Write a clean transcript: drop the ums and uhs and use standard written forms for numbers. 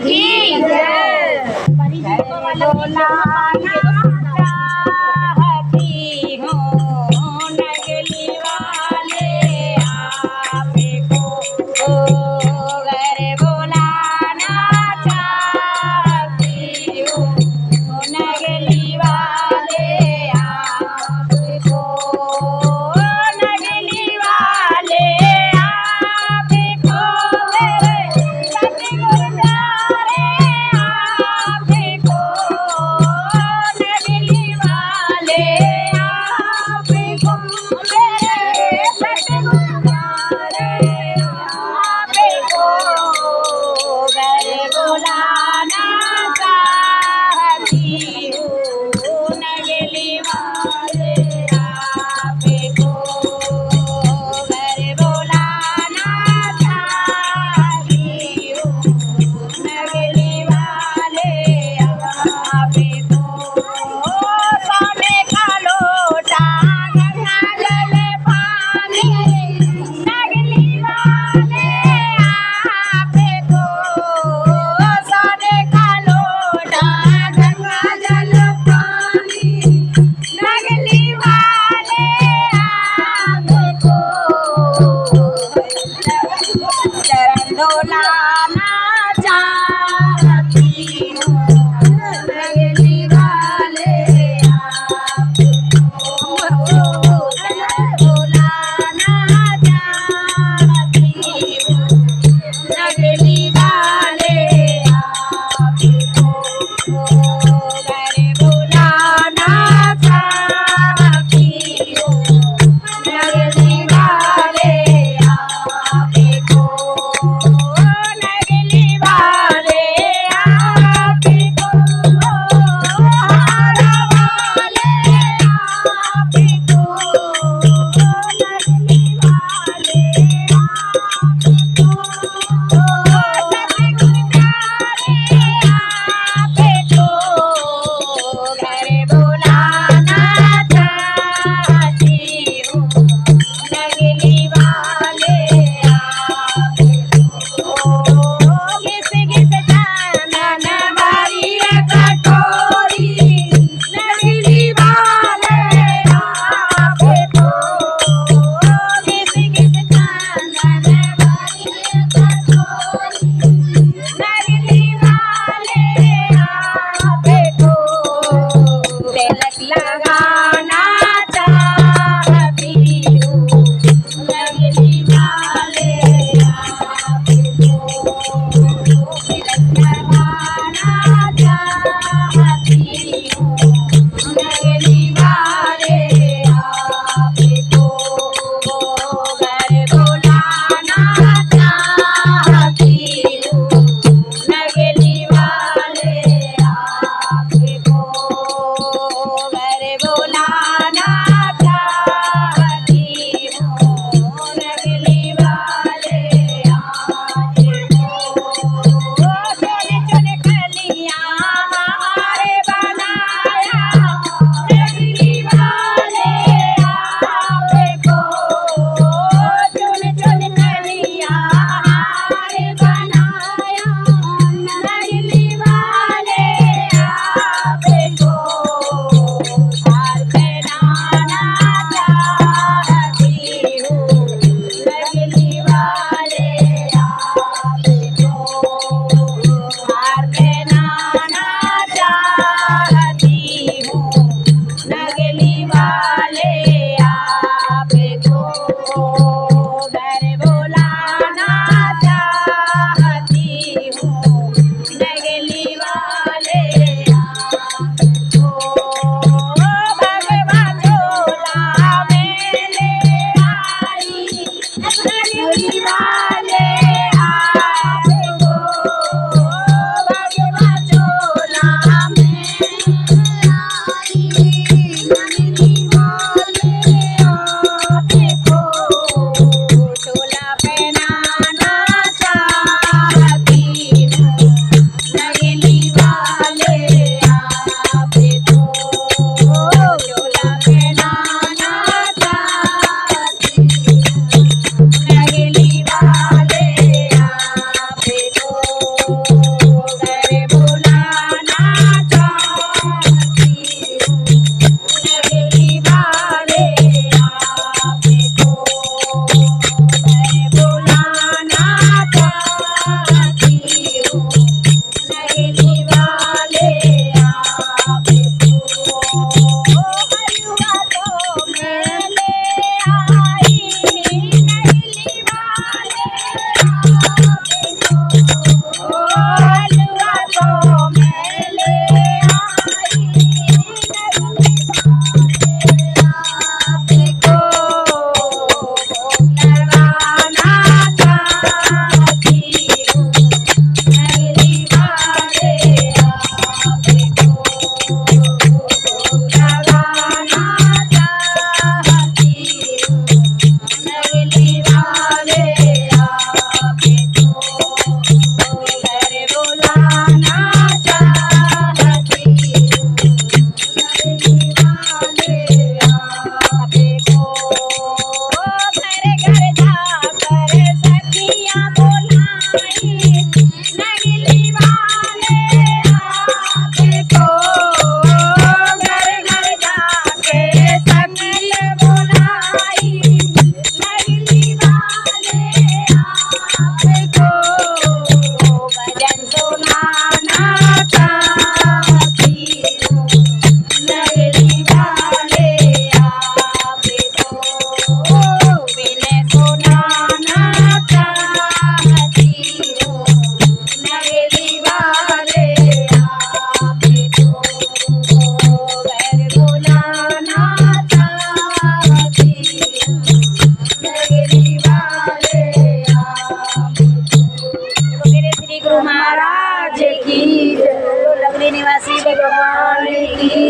की जय। चाहती हूँ नगली वाले आपको घर बुलाना चाहती हूँ नगली वाले आपको नगली वाले आपको मेरे सतगुरु प्यारे आपको नगली वाले आपको मेरे सतगुरु प्यारे आपको घर बुलाना चाहती हूँ नगली वाले आपको घर बुलाना चाहती हूँ नगली वाले आपको सोने का लोटा गंगा जल पानी नगली वाले आपको सोने का लोटा गंगा जल पानी नगली वाले आपको चरण डोलाना चाहती हूँ नगली वाले आपको चरण डोलाना चाहती हूँ नगली वाले आपको घर बुलाना चाहती हूँ नगली वाले आपको नगली वाले महाराज की जय। लवली निवासी भगवान की